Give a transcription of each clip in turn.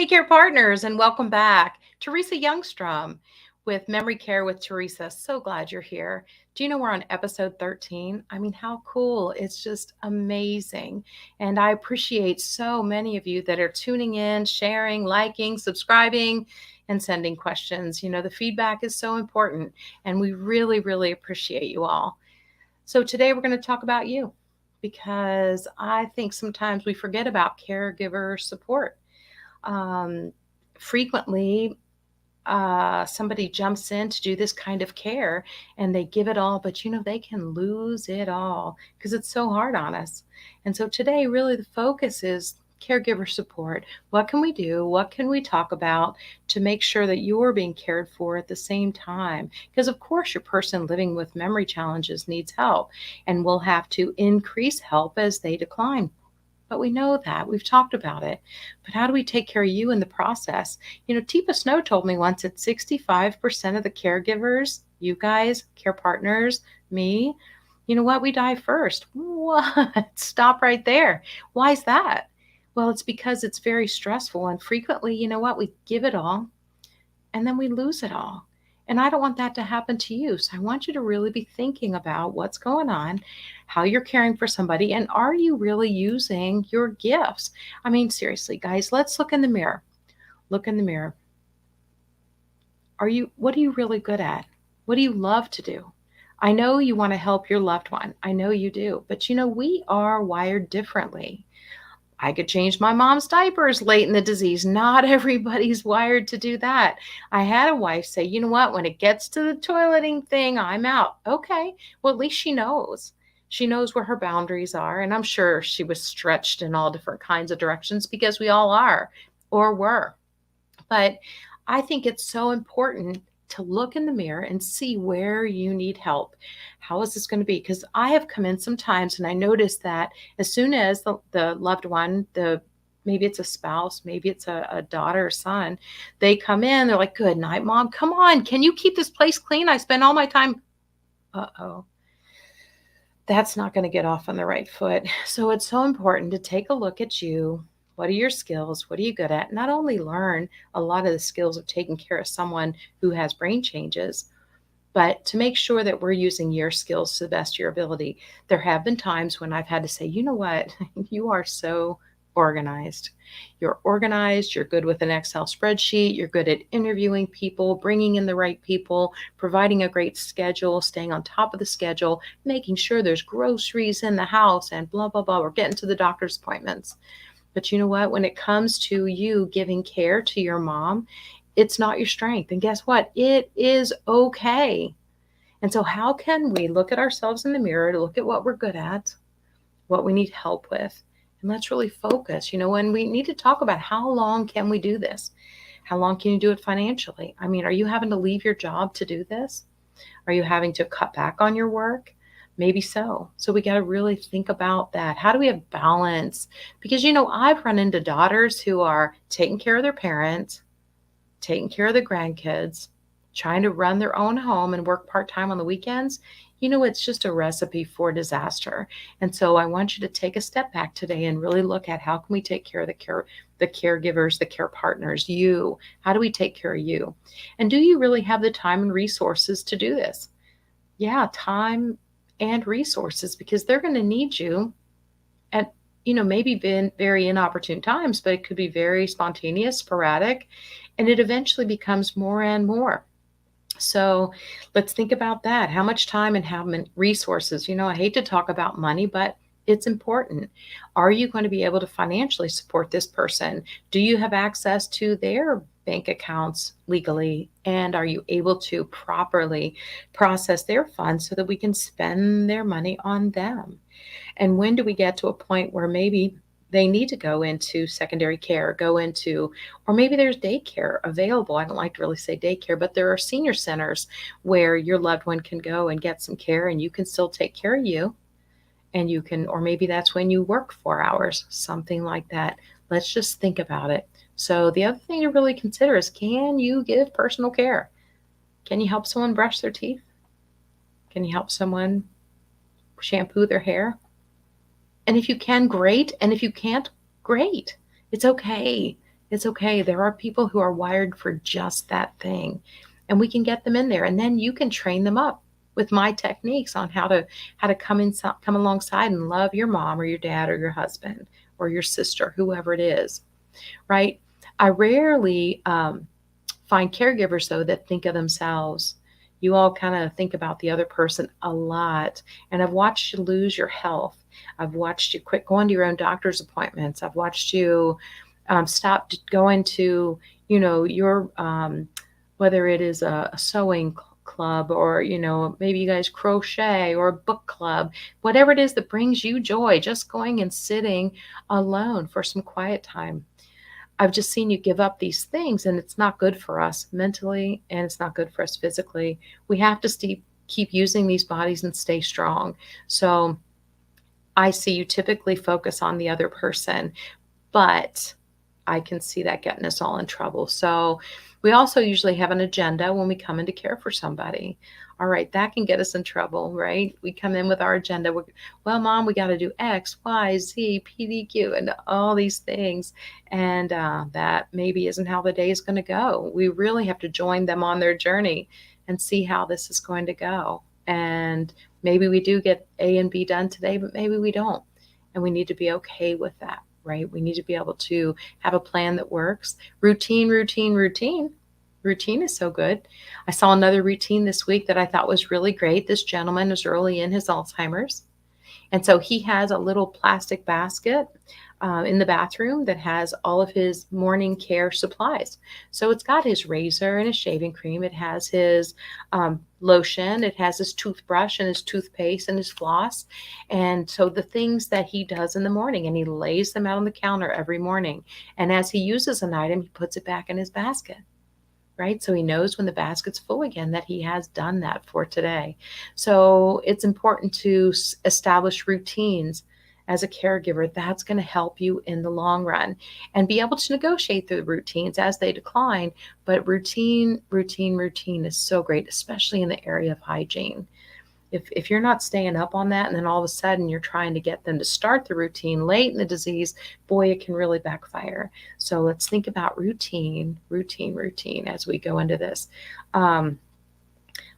Hey, Care Partners, and welcome back. Teresa Youngstrom with Memory Care with Teresa. So glad you're here. Do you know we're on episode 13? I mean, how cool. It's just amazing. And I appreciate so many of you that are tuning in, sharing, liking, subscribing, and sending questions. You know, the feedback is so important, and we really, really appreciate you all. So today we're going to talk about you because I think sometimes we forget about caregiver support. Frequently, somebody jumps in to do this kind of care and they give it all, but they can lose it all because it's so hard on us. And so today, really, the focus is caregiver support. What can we do? What can we talk about to make sure that you're being cared for at the same time? Because, of course, your person living with memory challenges needs help, and we'll have to increase help as they decline. But we know that. We've talked about it. But how do we take care of you in the process? Teepa Snow told me once that 65% of the caregivers, you guys, care partners, me, you know what? We die first. What? Stop right there. Why is that? Well, it's because it's very stressful. And frequently, you know what? We give it all and then we lose it all. And I don't want that to happen to you. So I want you to really be thinking about what's going on, how you're caring for somebody, and are you really using your gifts? I mean, seriously, guys, let's look in the mirror. Look in the mirror. What are you really good at? What do you love to do? I know you want to help your loved one. I know you do. But we are wired differently. I could change my mom's diapers late in the disease. Not everybody's wired to do that. I had a wife say, you know what, when it gets to the toileting thing, I'm out. Okay, well, at least she knows. She knows where her boundaries are. And I'm sure she was stretched in all different kinds of directions because we all are or were. But I think it's so important to look in the mirror and see where you need help. How is this going to be? Because I have come in sometimes and I noticed that as soon as the loved one, maybe it's a spouse, maybe it's a daughter or son, they come in, they're like, good night, Mom. Come on. Can you keep this place clean? I spend all my time. Uh-oh. That's not going to get off on the right foot. So it's so important to take a look at you. What are your skills? What are you good at? Not only learn a lot of the skills of taking care of someone who has brain changes, but to make sure that we're using your skills to the best of your ability. There have been times when I've had to say, you know what? You are so organized. You're organized. You're good with an Excel spreadsheet. You're good at interviewing people, bringing in the right people, providing a great schedule, staying on top of the schedule, making sure there's groceries in the house and blah, blah, blah. We're getting to the doctor's appointments. But you know what? When it comes to you giving care to your mom, it's not your strength. And guess what? It is okay. And so how can we look at ourselves in the mirror to look at what we're good at, what we need help with, and let's really focus. When we need to talk about how long can we do this? How long can you do it financially? I mean, are you having to leave your job to do this? Are you having to cut back on your work? Maybe so. So we got to really think about that. How do we have balance? Because, I've run into daughters who are taking care of their parents, taking care of the grandkids, trying to run their own home and work part-time on the weekends. It's just a recipe for disaster. And so I want you to take a step back today and really look at how can we take care of the caregivers, the care partners, you. How do we take care of you? And do you really have the time and resources to do this? Yeah, time and resources, because they're going to need you at maybe been very inopportune times, but it could be very spontaneous, sporadic, and it eventually becomes more and more. So let's think about that. How much time and how many resources? I hate to talk about money, but it's important. Are you going to be able to financially support this person? Do you have access to their bank accounts legally? And are you able to properly process their funds so that we can spend their money on them? And when do we get to a point where maybe they need to go into secondary care, or maybe there's daycare available. I don't like to really say daycare, but there are senior centers where your loved one can go and get some care and you can still take care of you. And you can, or maybe that's when you work 4 hours, something like that. Let's just think about it. So the other thing to really consider is, can you give personal care? Can you help someone brush their teeth? Can you help someone shampoo their hair? And if you can, great. And if you can't, great. It's okay. It's okay. There are people who are wired for just that thing, and we can get them in there, and then you can train them up with my techniques on how to come alongside and love your mom or your dad or your husband or your sister, whoever it is, right? I rarely find caregivers, though, that think of themselves. You all kind of think about the other person a lot. And I've watched you lose your health. I've watched you quit going to your own doctor's appointments. I've watched you stop going to, your, whether it is a sewing club or, maybe you guys crochet or a book club, whatever it is that brings you joy, just going and sitting alone for some quiet time. I've just seen you give up these things, and it's not good for us mentally, and it's not good for us physically. We have to keep using these bodies and stay strong. So I see you typically focus on the other person, but I can see that getting us all in trouble. So we also usually have an agenda when we come in to care for somebody. All right, that can get us in trouble, right? We come in with our agenda. Well, Mom, we got to do X, Y, Z, PDQ, and all these things. And that maybe isn't how the day is going to go. We really have to join them on their journey and see how this is going to go. And maybe we do get A and B done today, but maybe we don't. And we need to be okay with that, right? We need to be able to have a plan that works. Routine, routine, routine. Routine is so good. I saw another routine this week that I thought was really great. This gentleman is early in his Alzheimer's. And so he has a little plastic basket in the bathroom that has all of his morning care supplies. So it's got his razor and his shaving cream. It has his lotion. It has his toothbrush and his toothpaste and his floss. And so the things that he does in the morning, and he lays them out on the counter every morning. And as he uses an item, he puts it back in his basket. Right? So he knows when the basket's full again that he has done that for today. So it's important to establish routines as a caregiver. That's going to help you in the long run and be able to negotiate the routines as they decline. But routine is so great, especially in the area of hygiene. If you're not staying up on that, and then all of a sudden you're trying to get them to start the routine late in the disease, boy, it can really backfire. So let's think about routine as we go into this.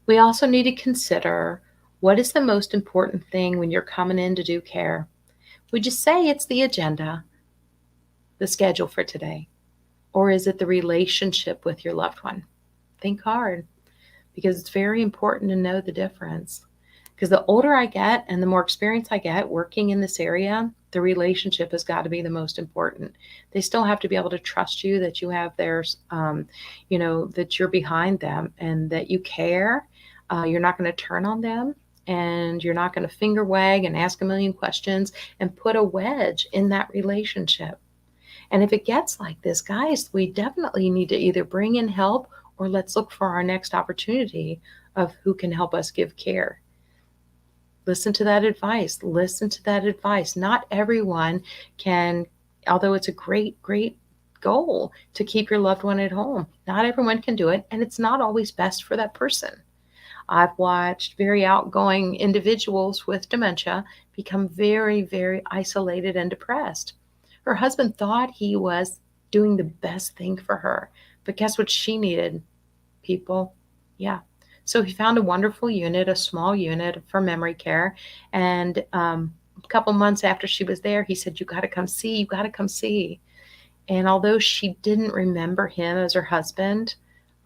We also need to consider, what is the most important thing when you're coming in to do care? Would you say it's the agenda, the schedule for today? Or is it the relationship with your loved one? Think hard, because it's very important to know the difference. Because the older I get and the more experience I get working in this area, the relationship has got to be the most important. They still have to be able to trust you, that you have theirs, that you're behind them and that you care. You're not going to turn on them, and you're not going to finger wag and ask a million questions and put a wedge in that relationship. And if it gets like this, guys, we definitely need to either bring in help, or let's look for our next opportunity of who can help us give care. Listen to that advice. Not everyone can, although it's a great, great goal to keep your loved one at home, not everyone can do it, and it's not always best for that person. I've watched very outgoing individuals with dementia become very, very isolated and depressed. Her husband thought he was doing the best thing for her, but guess what she needed? People. Yeah. So he found a wonderful unit, a small unit for memory care. And a couple months after she was there, he said, you got to come see. And although she didn't remember him as her husband,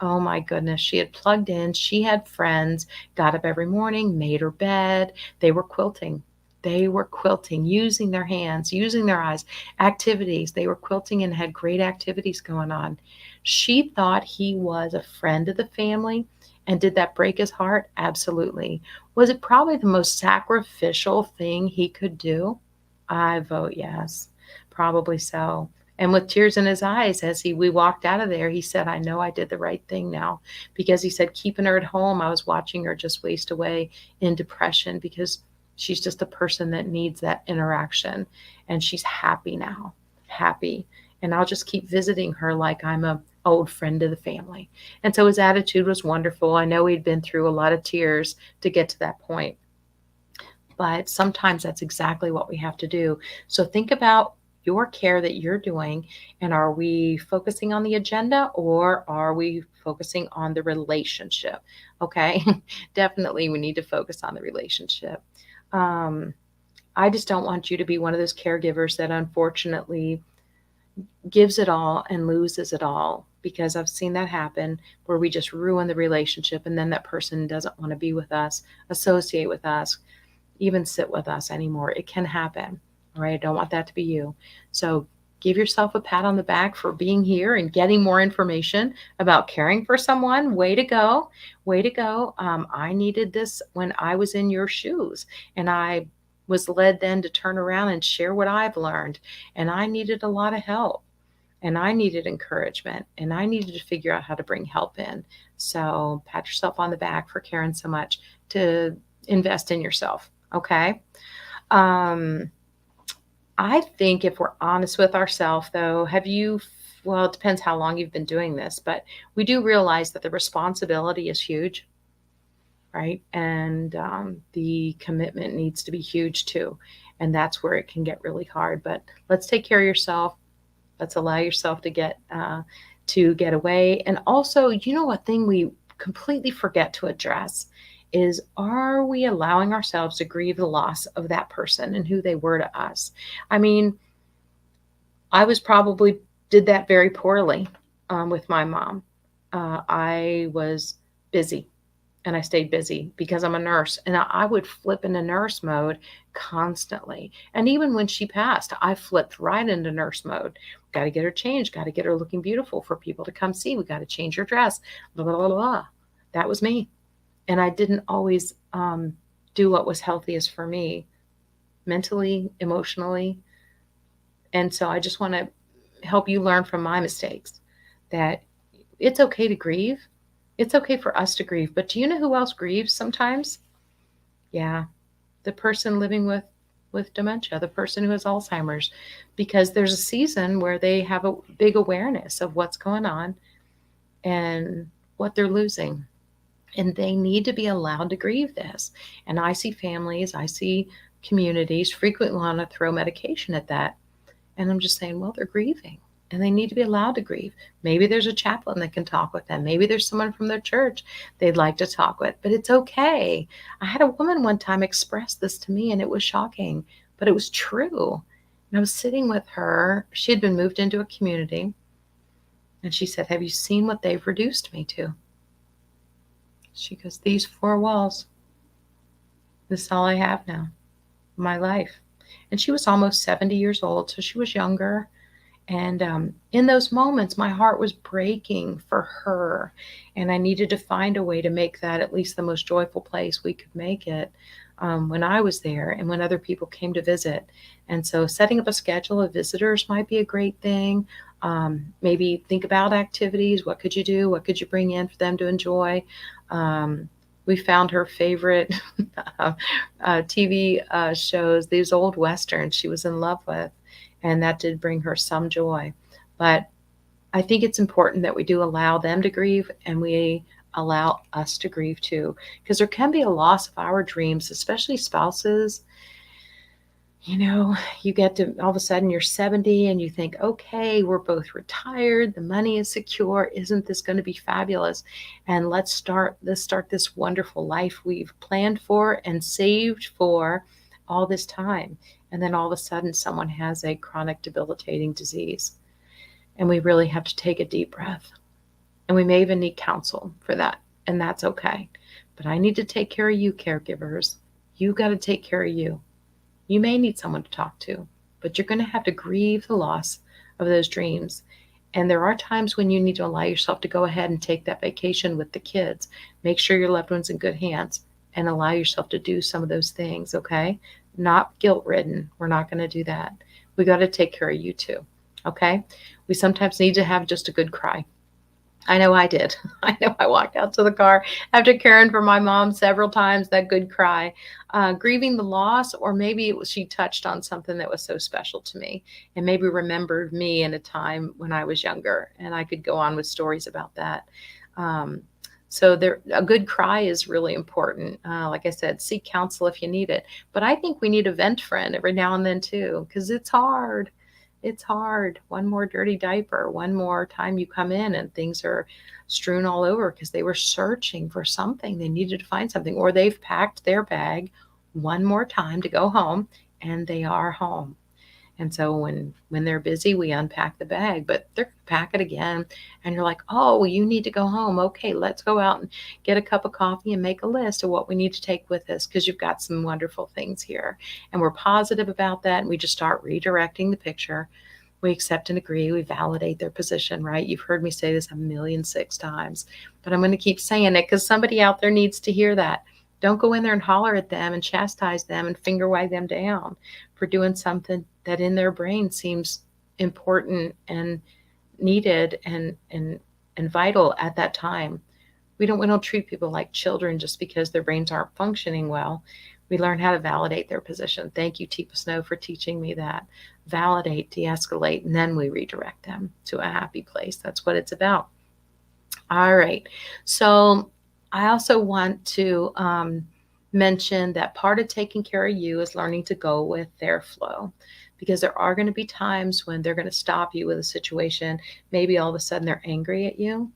oh my goodness, she had plugged in. She had friends, got up every morning, made her bed. They were quilting, using their hands, using their eyes, activities. They were quilting and had great activities going on. She thought he was a friend of the family. And did that break his heart? Absolutely. Was it probably the most sacrificial thing he could do? I vote yes, probably so. And with tears in his eyes, as we walked out of there, he said, I know I did the right thing now. Because he said, keeping her at home, I was watching her just waste away in depression, because she's just a person that needs that interaction. And she's happy now, happy. And I'll just keep visiting her like I'm a old friend of the family. And so his attitude was wonderful. I know he'd been through a lot of tears to get to that point. But sometimes that's exactly what we have to do. So think about your care that you're doing, and are we focusing on the agenda or are we focusing on the relationship? Okay. Definitely we need to focus on the relationship. I just don't want you to be one of those caregivers that unfortunately gives it all and loses it all, because I've seen that happen where we just ruin the relationship and then that person doesn't want to be with us, associate with us, even sit with us anymore. It can happen. All right. I don't want that to be you. So give yourself a pat on the back for being here and getting more information about caring for someone. Way to go. Way to go. I needed this when I was in your shoes, and I was led then to turn around and share what I've learned. And I needed a lot of help, and I needed encouragement, and I needed to figure out how to bring help in. So pat yourself on the back for caring so much to invest in yourself. Okay. I think if we're honest with ourselves, though, well, it depends how long you've been doing this, but we do realize that the responsibility is huge, right? And the commitment needs to be huge too. And that's where it can get really hard. But let's take care of yourself. Let's allow yourself to get away. And also, what thing we completely forget to address is, are we allowing ourselves to grieve the loss of that person and who they were to us? I mean, I did that very poorly with my mom. I was busy, and I stayed busy because I'm a nurse, and I would flip into nurse mode constantly. And even when she passed, I flipped right into nurse mode. Got to get her changed, got to get her looking beautiful for people to come see. We got to change her dress, blah, blah, blah, blah. That was me. And I didn't always do what was healthiest for me mentally, emotionally. And so I just want to help you learn from my mistakes that it's okay to grieve. It's okay for us to grieve. But do you know who else grieves sometimes? Yeah, the person living with dementia, the person who has Alzheimer's, because there's a season where they have a big awareness of what's going on and what they're losing. And they need to be allowed to grieve this. And I see families, I see communities frequently want to throw medication at that. And I'm just saying, well, they're grieving and they need to be allowed to grieve. Maybe there's a chaplain that can talk with them. Maybe there's someone from their church they'd like to talk with, but it's okay. I had a woman one time express this to me, and it was shocking, but it was true. And I was sitting with her. She had been moved into a community, and she said, have you seen what they've reduced me to? She goes, these four walls. This is all I have now, my life. And she was almost 70 years old, so she was younger. And in those moments, my heart was breaking for her. And I needed to find a way to make that at least the most joyful place we could make it when I was there and when other people came to visit. And so setting up a schedule of visitors might be a great thing. Maybe think about activities. What could you do? What could you bring in for them to enjoy? We found her favorite TV shows, these old Westerns she was in love with. And that did bring her some joy. But I think it's important that we do allow them to grieve, and we allow us to grieve too. Because there can be a loss of our dreams, especially spouses. You get to, all of a sudden you're 70 and you think, okay, we're both retired. The money is secure. Isn't this going to be fabulous? And let's start this wonderful life we've planned for and saved for all this time. And then all of a sudden someone has a chronic debilitating disease. And we really have to take a deep breath. And we may even need counsel for that. And that's okay. But I need to take care of you, caregivers. You got to take care of you. You may need someone to talk to, but you're going to have to grieve the loss of those dreams. And there are times when you need to allow yourself to go ahead and take that vacation with the kids. Make sure your loved one's in good hands and allow yourself to do some of those things, okay? Not guilt-ridden. We're not going to do that. We got to take care of you too, okay? We sometimes need to have just a good cry. I know I did. I know I walked out to the car after caring for my mom several times, that good cry, grieving the loss, or maybe she touched on something that was so special to me and maybe remembered me in a time when I was younger, and I could go on with stories about that. So a good cry is really important. Like I said, seek counsel if you need it. But I think we need a vent friend every now and then too, because it's hard. It's hard. One more dirty diaper, one more time you come in and things are strewn all over because they were searching for something. They needed to find something, or they've packed their bag one more time to go home and they are home. And so when they're busy, we unpack the bag, but they're gonna pack it again. And you're like, oh, well, you need to go home. Okay, let's go out and get a cup of coffee and make a list of what we need to take with us because you've got some wonderful things here. And we're positive about that. And we just start redirecting the picture. We accept and agree. We validate their position, right? You've heard me say this 1,000,006 times, but I'm going to keep saying it because somebody out there needs to hear that. Don't go in there and holler at them and chastise them and finger wag them down for doing something that in their brain seems important and needed and vital at that time. We don't treat people like children just because their brains aren't functioning well. We learn how to validate their position. Thank you, Teepa Snow, for teaching me that. Validate, de-escalate, and then we redirect them to a happy place. That's what it's about. All right. So I also want to mention that part of taking care of you is learning to go with their flow, because there are going to be times when they're going to stop you with a situation. Maybe all of a sudden they're angry at you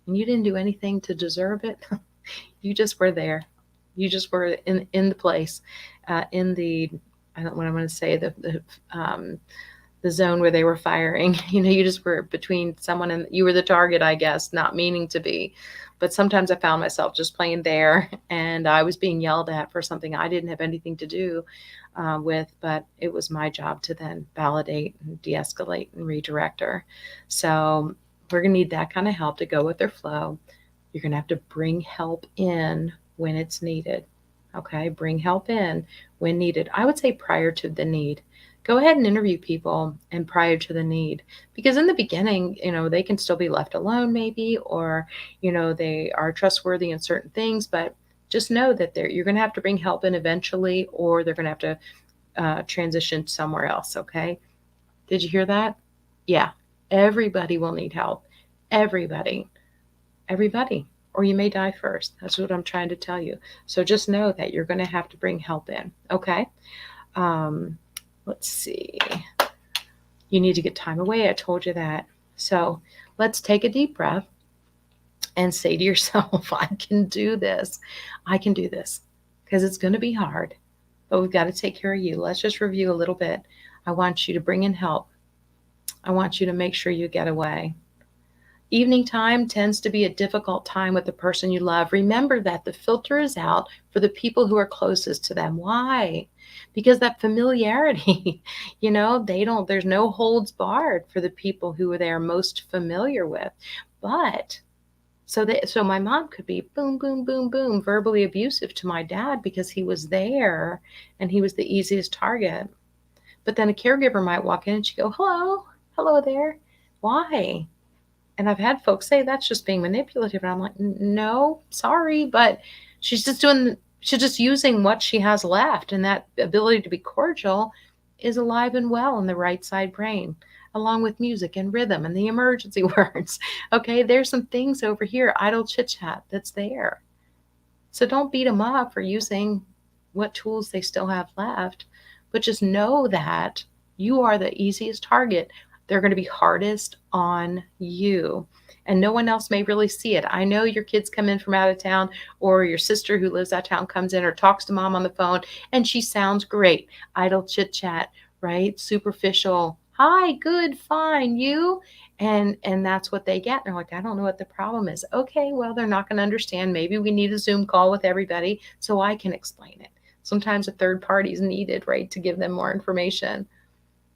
and you didn't do anything to deserve it. You just were there. You just were in the place, in the, I don't what I'm going to say, the zone where they were firing. You just were between someone and you were the target, I guess, not meaning to be. But sometimes I found myself just playing there and I was being yelled at for something I didn't have anything to do with, but it was my job to then validate and de-escalate and redirect her. So we're going to need that kind of help to go with their flow. You're going to have to bring help in when it's needed. Okay, bring help in when needed. I would say prior to the need. Go ahead and interview people and prior to the need, because in the beginning, they can still be left alone maybe, or, they are trustworthy in certain things, but just know that you're going to have to bring help in eventually, or they're going to have to transition somewhere else. Okay. Did you hear that? Yeah. Everybody will need help. Everybody, or you may die first. That's what I'm trying to tell you. So just know that you're going to have to bring help in. Okay. Let's see. You need to get time away. I told you that. So let's take a deep breath and say to yourself, I can do this. I can do this, because it's going to be hard, but we've got to take care of you. Let's just review a little bit. I want you to bring in help. I want you to make sure you get away. Evening time tends to be a difficult time with the person you love. Remember that the filter is out for the people who are closest to them. Why? Because that familiarity, there's no holds barred for the people who they're most familiar with. But so my mom could be boom, boom, boom, boom, verbally abusive to my dad because he was there and he was the easiest target. But then a caregiver might walk in and she'd go, hello there. Why? And I've had folks say that's just being manipulative. And I'm like, no, sorry, but she's just using what she has left. And that ability to be cordial is alive and well in the right side brain, along with music and rhythm and the emergency words. Okay, there's some things over here, idle chit chat, that's there. So don't beat them up for using what tools they still have left, but just know that you are the easiest target. They're going to be hardest on you, and no one else may really see it. I know your kids come in from out of town, or your sister who lives out of town comes in or talks to mom on the phone and she sounds great. Idle chit chat, right? Superficial. Hi, good, fine, you? And that's what they get. They're like, I don't know what the problem is. Okay, well, they're not going to understand. Maybe we need a Zoom call with everybody so I can explain it. Sometimes a third party is needed, right, to give them more information.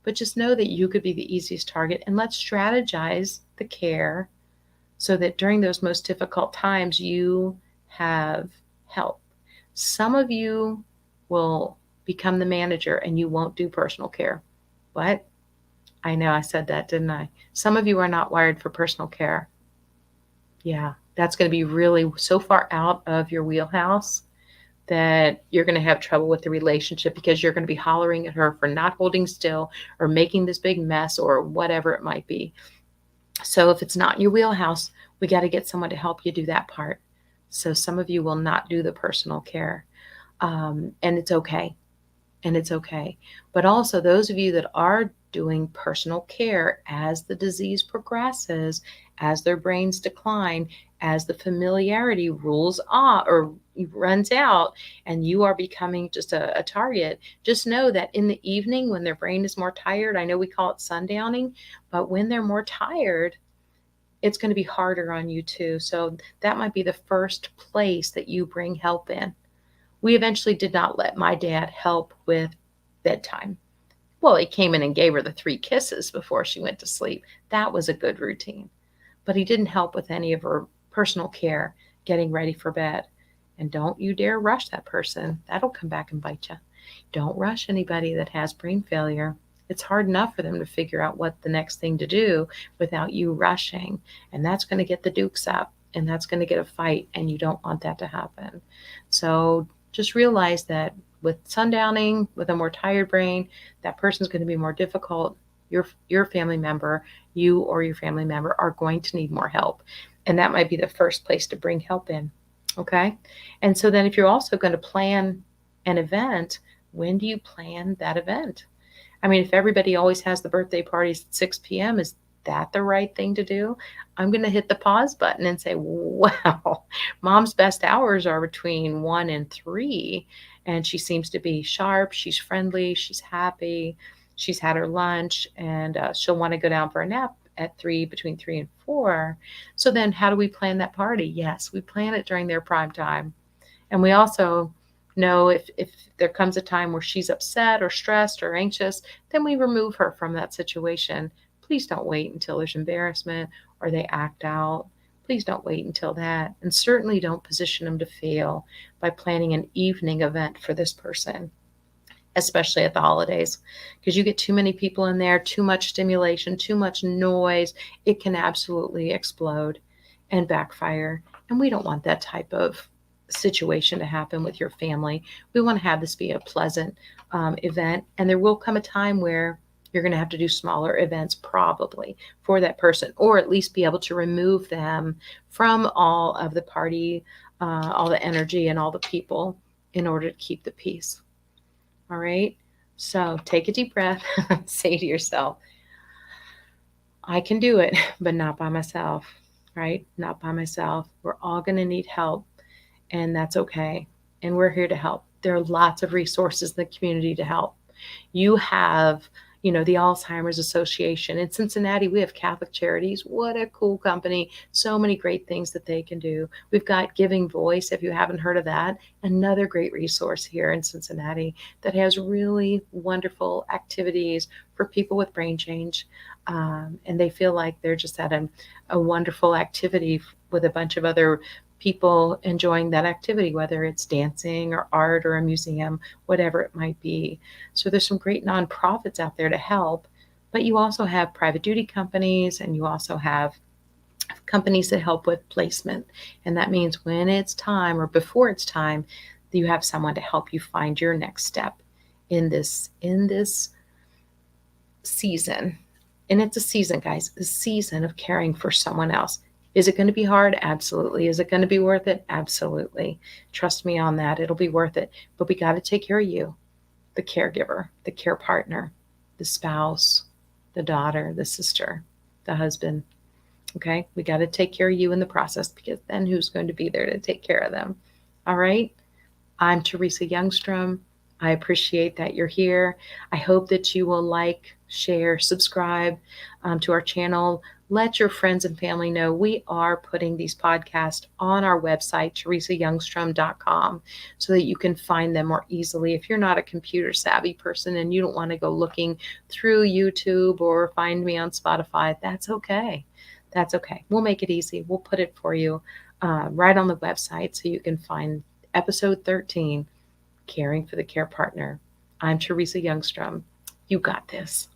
But just know that you could be the easiest target, and let's strategize the care so that during those most difficult times, you have help. Some of you will become the manager and you won't do personal care. What? I know I said that, didn't I? Some of you are not wired for personal care. Yeah, that's going to be really so far out of your wheelhouse that you're going to have trouble with the relationship, because you're going to be hollering at her for not holding still or making this big mess or whatever it might be. So if it's not in your wheelhouse, we got to get someone to help you do that part. So some of you will not do the personal care, and it's okay. And it's okay. But also those of you that are doing personal care as the disease progresses, as their brains decline, as the familiarity rules off or runs out, and you are becoming just a target. Just know that in the evening when their brain is more tired, I know we call it sundowning, but when they're more tired, it's going to be harder on you too. So that might be the first place that you bring help in. We eventually did not let my dad help with bedtime. Well, he came in and gave her the 3 kisses before she went to sleep. That was a good routine. But he didn't help with any of her personal care, getting ready for bed. And don't you dare rush that person. That'll come back and bite you. Don't rush anybody that has brain failure. It's hard enough for them to figure out what the next thing to do without you rushing. And that's going to get the dukes up, and that's going to get a fight, and you don't want that to happen. So just realize that with sundowning, with a more tired brain, that person's going to be more difficult. Your family member, you or your family member are going to need more help. And that might be the first place to bring help in. Okay. And so then if you're also going to plan an event, when do you plan that event? I mean, if everybody always has the birthday parties at 6 p.m., is that the right thing to do? I'm going to hit the pause button and say, wow, mom's best hours are between 1 and 3. And she seems to be sharp. She's friendly. She's happy. She's had her lunch, and she'll want to go down for a nap at 3, between 3 and 4. So then how do we plan that party? Yes, we plan it during their prime time. And we also know if there comes a time where she's upset or stressed or anxious, then we remove her from that situation. Please don't wait until there's embarrassment or they act out. Please don't wait until that. And certainly don't position them to fail by planning an evening event for this person, especially at the holidays, because you get too many people in there, too much stimulation, too much noise. It can absolutely explode and backfire. And we don't want that type of situation to happen with your family. We want to have this be a pleasant event. And there will come a time where you're going to have to do smaller events probably for that person, or at least be able to remove them from all of the party, all the energy and all the people in order to keep the peace. All right. So take a deep breath. Say to yourself, I can do it, but not by myself, right? Not by myself. We're all going to need help, and that's okay. And we're here to help. There are lots of resources in the community to help. You have, the Alzheimer's Association. In Cincinnati, we have Catholic Charities. What a cool company. So many great things that they can do. We've got Giving Voice, if you haven't heard of that. Another great resource here in Cincinnati that has really wonderful activities for people with brain change. And they feel like they're just at a wonderful activity with a bunch of other people enjoying that activity, whether it's dancing or art or a museum, whatever it might be. So there's some great nonprofits out there to help, but you also have private duty companies, and you also have companies that help with placement. And that means when it's time or before it's time, you have someone to help you find your next step in this season. And it's a season, guys, a season of caring for someone else. Is it going to be hard? Absolutely. Is it going to be worth it? Absolutely. Trust me on that. It'll be worth it. But we got to take care of you, the caregiver, the care partner, the spouse, the daughter, the sister, the husband. Okay? We got to take care of you in the process, because then who's going to be there to take care of them? All right? I'm Teresa Youngstrom. I appreciate that you're here. I hope that you will like, share, subscribe to our channel. Let your friends and family know we are putting these podcasts on our website, teresayoungstrom.com, so that you can find them more easily. If you're not a computer savvy person and you don't want to go looking through YouTube or find me on Spotify, that's okay. That's okay. We'll make it easy. We'll put it for you right on the website so you can find episode 13, Caring for the Care Partner. I'm Teresa Youngstrom. You got this.